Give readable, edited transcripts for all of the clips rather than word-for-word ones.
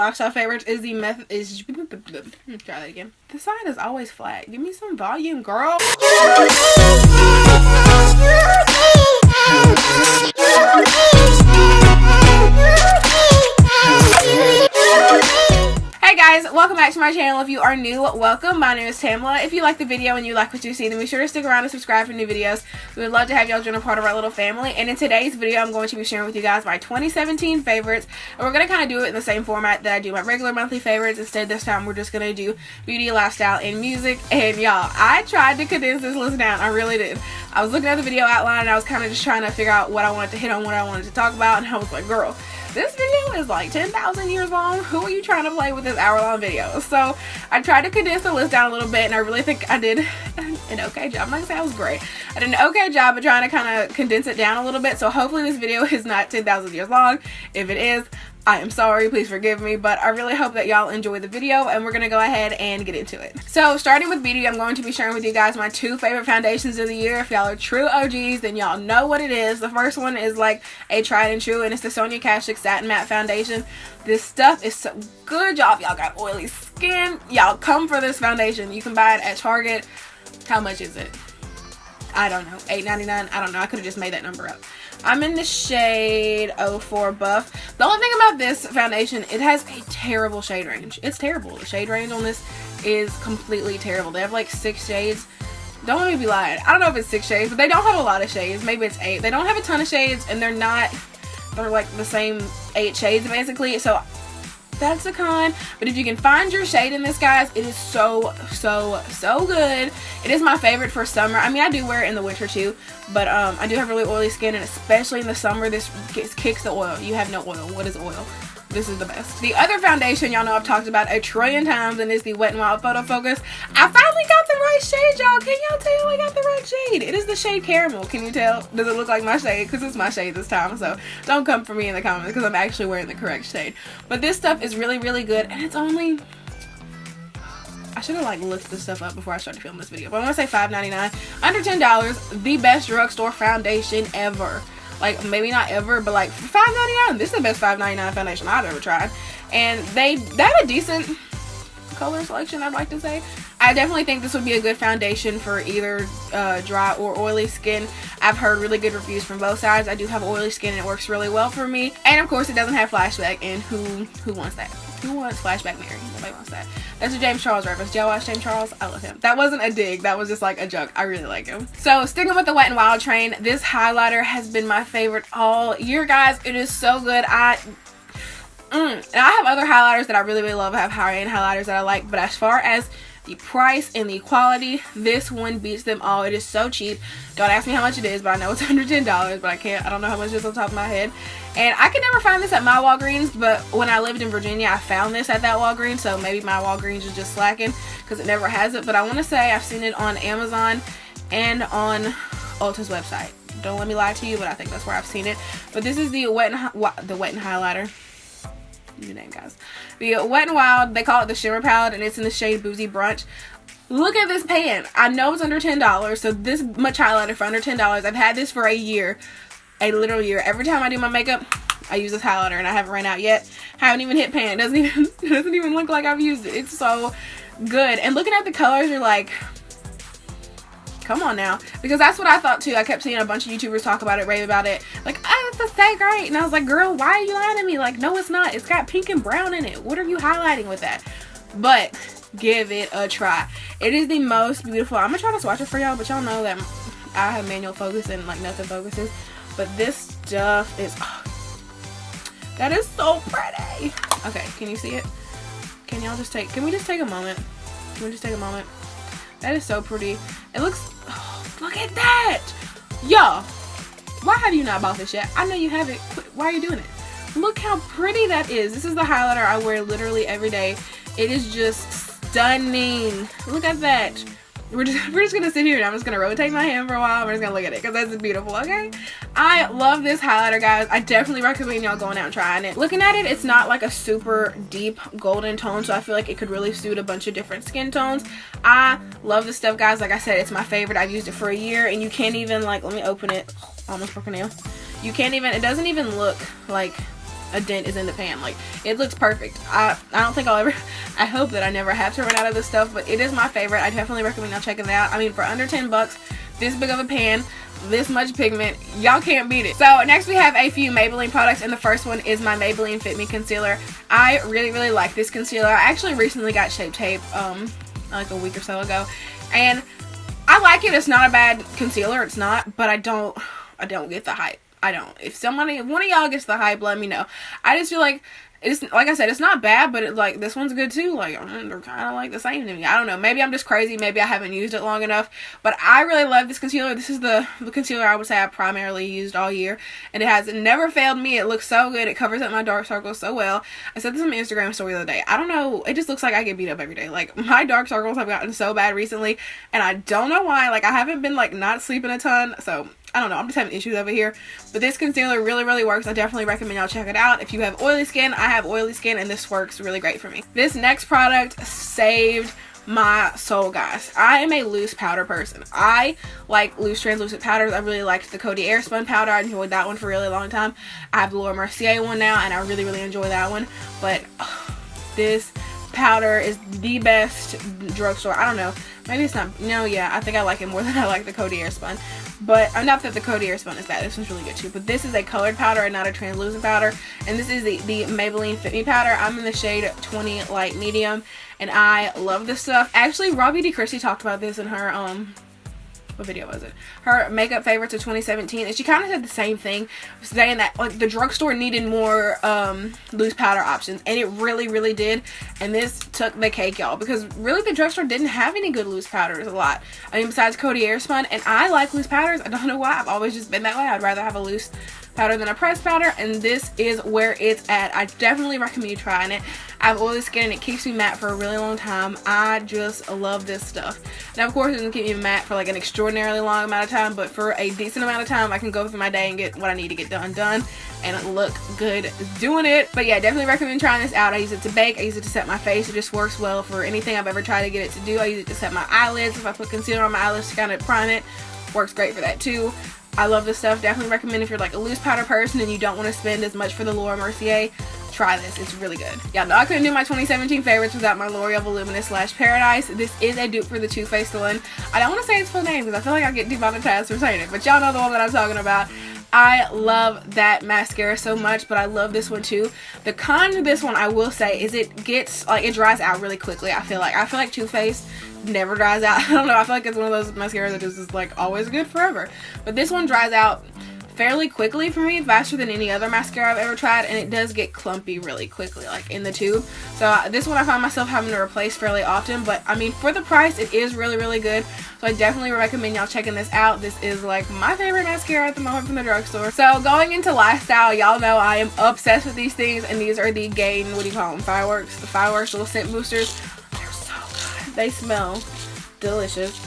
Box Shop favorites is the method is try that again. The side is always flat. Give me some volume, girl. Hey guys, welcome back to my channel. If you are new, welcome. My name is Tamela. If you like the video and you like what you see, then be sure to stick around and subscribe for new videos. We would love to have y'all join a part of our little family. And in today's video, I'm going to be sharing with you guys my 2017 favorites. And we're going to kind of do it in the same format that I do my regular monthly favorites. Instead, this time we're just going to do beauty, lifestyle, and music. And y'all, I tried to condense this list down. I really did. I was looking at the video outline and I was kind of just trying to figure out what I wanted to hit on, what I wanted to talk about. And I was like, girl, this video is like 10,000 years long. Who are you trying to play with this hour-long video? So I tried to condense the list down a little bit, and I really think I did an okay job. I'm not gonna say I was great. I did an okay job of trying to kind of condense it down a little bit. So hopefully this video is not 10,000 years long. If it is, I am sorry, please forgive me, but I really hope that y'all enjoy the video, and we're gonna go ahead and get into it. So starting with beauty, I'm going to be sharing with you guys my two favorite foundations of the year. If y'all are true OGs, then y'all know what it is. The first one is like a tried and true, and it's the Sonia Kashuk Satin Matte Foundation. This stuff is so good, y'all. If y'all got oily skin, y'all come for this foundation. You can buy it at Target. How much is it? I don't know, $8.99. I don't know, I could have just made that number up. I'm in the shade 04 Buff. The only thing about this foundation, it has a terrible shade range. It's terrible. The shade range on this is completely terrible. They have like 6 shades. Don't let me be lying. I don't know if it's 6 shades, but they don't have a lot of shades. Maybe it's 8. They don't have a ton of shades, and they're like the same 8 shades basically. So that's a con. But if you can find your shade in this, guys, it is so good. It is my favorite for summer. I mean, I do wear it in the winter too, but I do have really oily skin, and especially in the summer, this kicks the oil. You have no oil. What is oil? This is the best. The other foundation, y'all know I've talked about a trillion times, and is the Wet n Wild Photo Focus. I finally got the right shade, y'all. Can y'all tell I got the right shade? It is the shade Caramel. Can you tell? Does it look like my shade? Because it's my shade this time, so don't come for me in the comments because I'm actually wearing the correct shade. But this stuff is really good, and it's only... I should have like looked this stuff up before I started filming this video, but I'm gonna say $5.99. Under $10, the best drugstore foundation ever. Like, maybe not ever, but like $5.99. This is the best $5.99 foundation I've ever tried. And they have a decent color selection, I'd like to say. I definitely think this would be a good foundation for either dry or oily skin. I've heard really good reviews from both sides. I do have oily skin, and it works really well for me. And of course, it doesn't have flashback, and who wants that? Who wants flashback Mary? Nobody wants that. That's a James Charles reference. Did y'all watch James Charles? I love him. That wasn't a dig. That was just like a joke. I really like him. So sticking with the Wet n Wild train, this highlighter has been my favorite all year, guys. It is so good. And I have other highlighters that I really love. I have higher-end highlighters that I like, but as far as the price and the quality, this one beats them all. It is so cheap. Don't ask me how much it is, but I know it's under $10, but I don't know how much it is on top of my head. And I could never find this at my Walgreens, but when I lived in Virginia, I found this at that Walgreens, so maybe my Walgreens is just slacking because it never has it. But I want to say I've seen it on Amazon and on Ulta's website. Don't let me lie to you, but I think that's where I've seen it. But this is the Wet n Highlighter. New name, guys. The Wet n Wild, they call it the Shimmer Palette, and it's in the shade Boozy Brunch. Look at this pan. I know it's under $10, so this much highlighter for under $10. I've had this for a year, a literal year. Every time I do my makeup, I use this highlighter, and I haven't ran out yet. Haven't even hit pan. It doesn't even look like I've used it. It's so good. And looking at the colors, you're like, come on now, because that's what I thought too. I kept seeing a bunch of YouTubers talk about it, rave about it, like, oh, it's a so great, and I was like, girl, why are you lying to me? Like, no, it's not. It's got pink and brown in it. What are you highlighting with that? But give it a try. It is the most beautiful. I'm gonna try to swatch it for y'all, but y'all know that I have manual focus and like nothing focuses. But this stuff is, oh, that is so pretty. Okay, can you see it? Can we just take a moment? Can we just take a moment? That is so pretty. It looks, oh, look at that. Y'all, why have you not bought this yet? I know you have it. Why are you doing it? Look how pretty that is. This is the highlighter I wear literally every day. It is just stunning. Look at that. We're just gonna sit here and I'm just gonna rotate my hand for a while. We're just gonna look at it because that's beautiful, okay? I love this highlighter, guys. I definitely recommend y'all going out and trying it. Looking at it, it's not like a super deep golden tone, so I feel like it could really suit a bunch of different skin tones. I love this stuff, guys. Like I said, it's my favorite. I've used it for a year, and you can't even, like, let me open it. Almost broke a nail. You can't even, it doesn't even look like a dent is in the pan. Like, it looks perfect. I don't think I'll ever, I hope that I never have to run out of this stuff, but it is my favorite. I definitely recommend y'all checking it out. I mean, for under 10 bucks, this big of a pan, this much pigment, y'all can't beat it. So next we have a few Maybelline products, and the first one is my Maybelline Fit Me Concealer. I really like this concealer. I actually recently got Shape Tape like a week or so ago, and I like it. It's not a bad concealer, it's not, but I don't get the hype. I don't. If one of y'all gets the hype, let me know. I just feel like it's, like I said, it's not bad, but like this one's good too. Like, they're kind of like the same to me. I don't know. Maybe I'm just crazy. Maybe I haven't used it long enough. But I really love this concealer. This is the concealer I would say I primarily used all year, and it has never failed me. It looks so good. It covers up my dark circles so well. I said this on my Instagram story the other day. I don't know. It just looks like I get beat up every day. Like, my dark circles have gotten so bad recently, and I don't know why. Like, I haven't been like not sleeping a ton, so I don't know, I'm just having issues over here. But this concealer really works. I definitely recommend y'all check it out. If you have oily skin, I have oily skin, and this works really great for me. This next product saved my soul, guys. I am a loose powder person. I like loose translucent powders. I really liked the Coty Airspun powder. I enjoyed that one for a really long time. I have the Laura Mercier one now, and I really enjoy that one. But this powder is the best drugstore. I don't know, maybe it's not, no, yeah, I think I like it more than I like the Coty Airspun. But not that the Coty Airspun is bad, this one's really good too. But this is a colored powder and not a translucent powder, and this is the Maybelline Fit Me powder. I'm in the shade 20 light medium, and I love this stuff. Actually, Robbie D. Christie talked about this in her what video was it? Her makeup favorites of 2017, and she kind of said the same thing, saying that like the drugstore needed more loose powder options, and it really did. And this took the cake, y'all, because really the drugstore didn't have any good loose powders a lot. I mean, besides Coty Airspun, and I like loose powders. I don't know why. I've always just been that way. I'd rather have a loose powder than a pressed powder, and this is where it's at. I definitely recommend you trying it. I have oily skin, and it keeps me matte for a really long time. I just love this stuff. Now, of course, it doesn't keep me matte for like an extraordinarily long amount of time, but for a decent amount of time, I can go through my day and get what I need to get done and look good doing it. But yeah, definitely recommend trying this out. I use it to bake. I use it to set my face. It just works well for anything I've ever tried to get it to do. I use it to set my eyelids. If I put concealer on my eyelids to kind of prime it, works great for that too. I love this stuff. Definitely recommend if you're like a loose powder person and you don't want to spend as much for the Laura Mercier, try this. It's really good. Y'all know I couldn't do my 2017 favorites without my L'Oreal Voluminous Lash Paradise. This is a dupe for the Too Faced one. I don't want to say its full name because I feel like I get demonetized for saying it, but y'all know the one that I'm talking about. I love that mascara so much, but I love this one too. The con to this one, I will say, is it gets like, it dries out really quickly. I feel like Too Faced never dries out. I don't know, I feel like it's one of those mascaras that is like always good forever, but this one dries out fairly quickly for me, faster than any other mascara I've ever tried, and it does get clumpy really quickly, like in the tube. So this one I find myself having to replace fairly often, but I mean, for the price, it is really good. So I definitely recommend y'all checking this out. This is like my favorite mascara at the moment from the drugstore. So going into lifestyle, y'all know I am obsessed with these things, and these are the Gain, what do you call them, fireworks? The fireworks little scent boosters. They're so good. They smell delicious.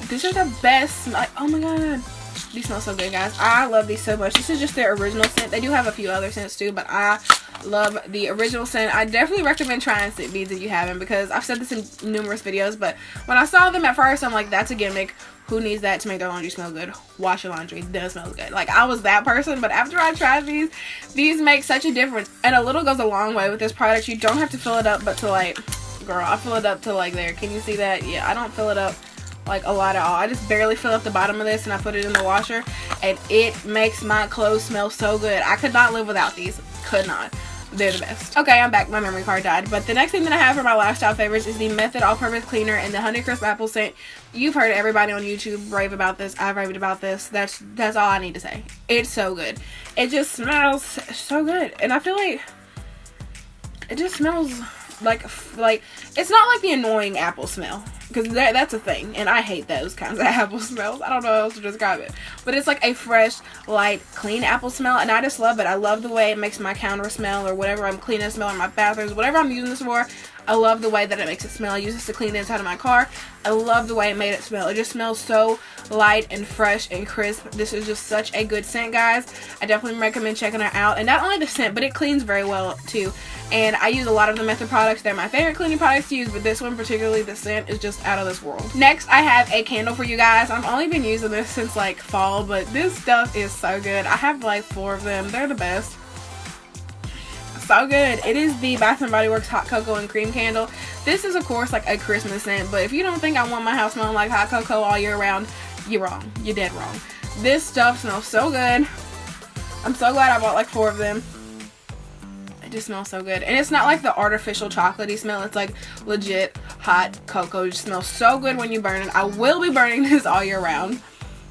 These are the best. Like, oh my god, these smell so good, guys. I love these so much. This is just their original scent. They do have a few other scents too, but I love the original scent. I definitely recommend trying scent beads if you haven't, because I've said this in numerous videos, but when I saw them at first, I'm like, that's a gimmick. Who needs that to make their laundry smell good? Wash your laundry. It does smell good. Like, I was that person, but after I tried these make such a difference. And a little goes a long way with this product. You don't have to fill it up, but to like, girl, I fill it up to like there. Can you see that? Yeah, I don't fill it up like a lot at all. I just barely fill up the bottom of this and I put it in the washer, and it makes my clothes smell so good. I could not live without these. Could not. They're the best. Okay, I'm back. My memory card died. But the next thing that I have for my lifestyle favorites is the Method All-Purpose Cleaner and the Honeycrisp Apple Scent. You've heard everybody on YouTube rave about this. I've raved about this. That's all I need to say. It's so good. It just smells so good. And I feel like it just smells like it's not like the annoying apple smell, because that's a thing, and I hate those kinds of apple smells. I don't know how else to describe it, but it's like a fresh, light, clean apple smell, and I just love it. I love the way it makes my counter smell, or whatever I'm cleaning smell, or my bathrooms, whatever I'm using this for. I love the way that it makes it smell. I use this to clean the inside of my car. I love the way it made it smell. It just smells so light and fresh and crisp. This is just such a good scent, guys. I definitely recommend checking it out. And not only the scent, but it cleans very well too. And I use a lot of the Method products. They're my favorite cleaning products to use, but this one particularly, the scent is just out of this world. Next, I have a candle for you guys. I've only been using this since like fall, but this stuff is so good. I have like 4 of them. They're the best. so good. It is the Bath & Body Works Hot Cocoa and Cream Candle. This is, of course, like a Christmas scent, but if you don't think I want my house smelling like hot cocoa all year round, you're wrong. You're dead wrong. This stuff smells so good. I'm so glad I bought like 4 of them. It just smells so good. And it's not like the artificial chocolatey smell. It's like legit hot cocoa. It just smells so good when you burn it. I will be burning this all year round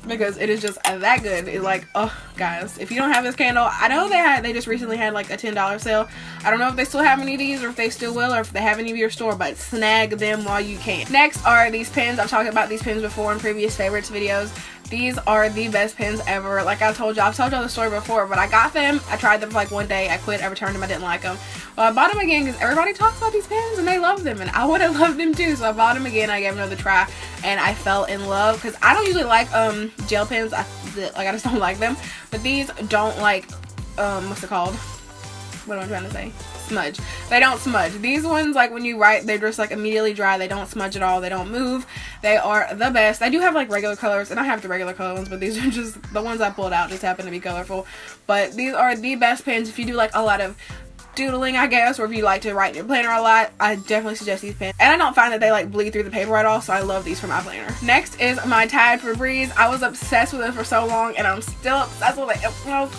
because it is just that good. It's like, oh guys, if you don't have this candle, I know they just recently had like a $10 sale. I don't know if they still have any of these or if they still will or if they have any of your store, but snag them while you can. Next are these pens. I've talked about these pens before in previous favorites videos. These are the best pens ever. Like I told y'all, I've told y'all the story before, but I got them. I tried them for like one day. I quit. I returned them. I didn't like them. Well, I bought them again because everybody talks about these pens and they love them, and I would have loved them too. So I bought them again. I gave them another try, and I fell in love because I don't usually like gel pens. I just don't like them. But these don't like what's it called? What am I trying to say? Smudge. They don't smudge. These ones, like when you write, they're just like immediately dry. They don't smudge at all. They don't move. They are the best. I do have like regular colors, and I have the regular color ones, but these are just the ones I pulled out just happen to be colorful. But these are the best pens if you do like a lot of doodling, I guess, or if you like to write in your planner a lot. I definitely suggest these pens, and I don't find that they like bleed through the paper at all, so I love these for my planner. Next is my Tide Febreze. I was obsessed with it for so long, and I'm still obsessed with it. It smells,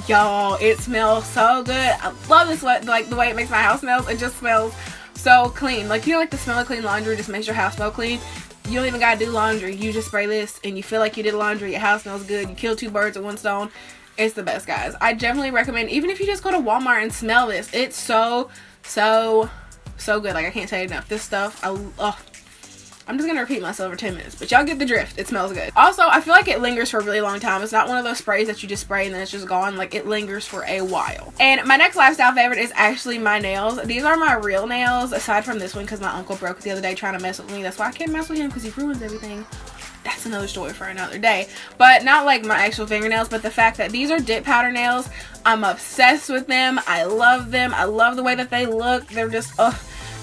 y'all, it smells so good. I love this, like the way it makes my house smells. It just smells so clean. Like, you know, like the smell of clean laundry just makes your house smell clean. You don't even gotta do laundry. You just spray this and you feel like you did laundry. Your house smells good. You kill 2 birds with 1 stone. It's the best, guys. I definitely recommend, even if you just go to Walmart and smell this, it's so good. Like, I can't say it enough. This stuff, I'm just gonna repeat myself for 10 minutes, but y'all get the drift. It smells good. Also, I feel like it lingers for a really long time. It's not one of those sprays that you just spray and then it's just gone. Like, it lingers for a while. And my next lifestyle favorite is actually my nails. These are my real nails, aside from this one because my uncle broke it the other day trying to mess with me. That's why I can't mess with him, because he ruins everything. That's another story for another day. But not like my actual fingernails, but the fact that these are dip powder nails. I'm obsessed with them. I love them. I love the way that they look. They're just,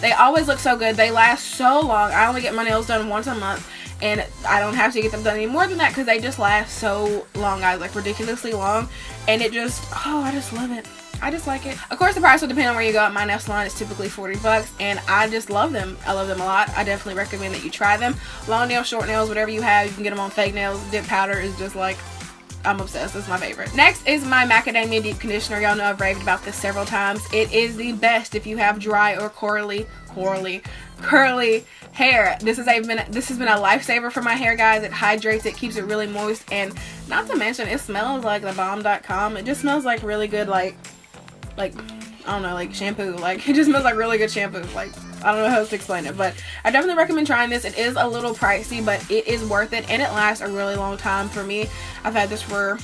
they always look so good. They last so long. I only get my nails done once a month, and I don't have to get them done any more than that because they just last so long, guys, like ridiculously long. And it just, I just love it. I just like it. Of course, the price will depend on where you go. At my nail salon, it's typically $40, and I just love them. I love them a lot. I definitely recommend that you try them. Long nails, short nails, whatever you have, you can get them on fake nails. Dip powder is just like, I'm obsessed. It's my favorite. Next is my Macadamia Deep Conditioner. Y'all know I've raved about this several times. It is the best if you have dry or curly hair. This has been a lifesaver for my hair, guys. It hydrates it, keeps it really moist, and not to mention it smells like the bomb.com. It just smells like really good, like I don't know, like shampoo. Like, it just smells like really good shampoo. Like, I don't know how else to explain it, but I definitely recommend trying this. It is a little pricey, but it is worth it, and it lasts a really long time for me. I've had this for,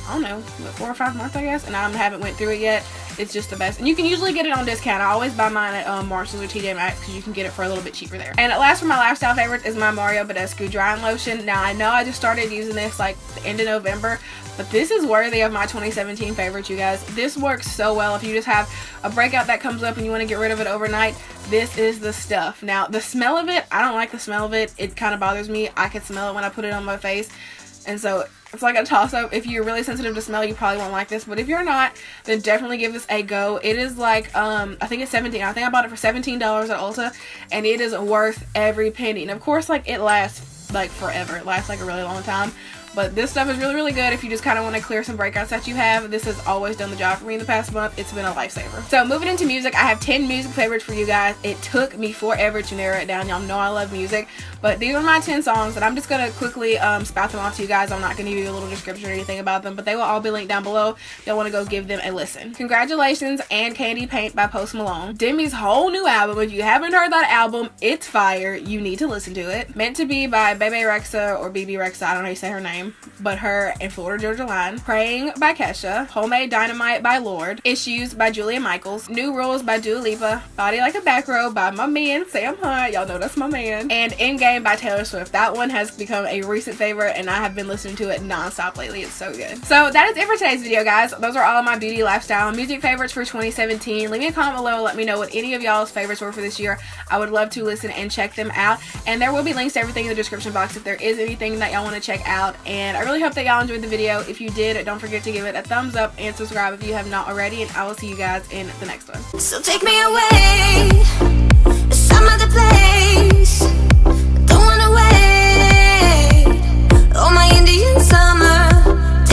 I don't know, 4 or 5 months, I guess, and I haven't went through it yet. It's just the best, and you can usually get it on discount. I always buy mine at Marshall's or TJ Maxx because you can get it for a little bit cheaper there. And at last, for my lifestyle favorites is my Mario Badescu drying lotion. Now, I know I just started using this like the end of November, but this is worthy of my 2017 favorites, you guys. This works so well if you just have a breakout that comes up and you want to get rid of it overnight. This is the stuff. Now, the smell of it, I don't like the smell of it. It kind of bothers me. I can smell it when I put it on my face, and so it's like a toss-up. If you're really sensitive to smell, you probably won't like this, but if you're not, then definitely give this a go. It is like, I think it's $17. I think I bought it for $17 at Ulta, and it is worth every penny. And of course, like, it lasts like forever. It lasts like a really long time. But this stuff is really, really good if you just kind of want to clear some breakouts that you have. This has always done the job for me in the past month. It's been a lifesaver. So moving into music, I have 10 music favorites for you guys. It took me forever to narrow it down. Y'all know I love music. But these are my 10 songs, and I'm just going to quickly spout them off to you guys. I'm not going to give you a little description or anything about them, but they will all be linked down below. You'll want to go give them a listen. Congratulations and Candy Paint by Post Malone. Demi's whole new album. If you haven't heard that album, it's fire. You need to listen to it. Meant to Be by Bebe Rexha, or BB Rexha. I don't know how you say her name, but her and Florida Georgia Line. Praying by Kesha. Homemade Dynamite by Lorde. Issues by Julia Michaels. New Rules by Dua Lipa. Body Like a Back Row by my man Sam Hunt. Y'all know that's my man. And Endgame by Taylor Swift. That one has become a recent favorite, and I have been listening to it non-stop lately. It's so good. So that is it for today's video, guys. Those are all of my beauty, lifestyle, and music favorites for 2017. Leave me a comment below. Let me know what any of y'all's favorites were for this year. I would love to listen and check them out. And there will be links to everything in the description box if there is anything that y'all want to check out. and I really hope that y'all enjoyed the video. If you did, don't forget to give it a thumbs up and subscribe if you have not already, and I will see you guys in the next one. So take me away.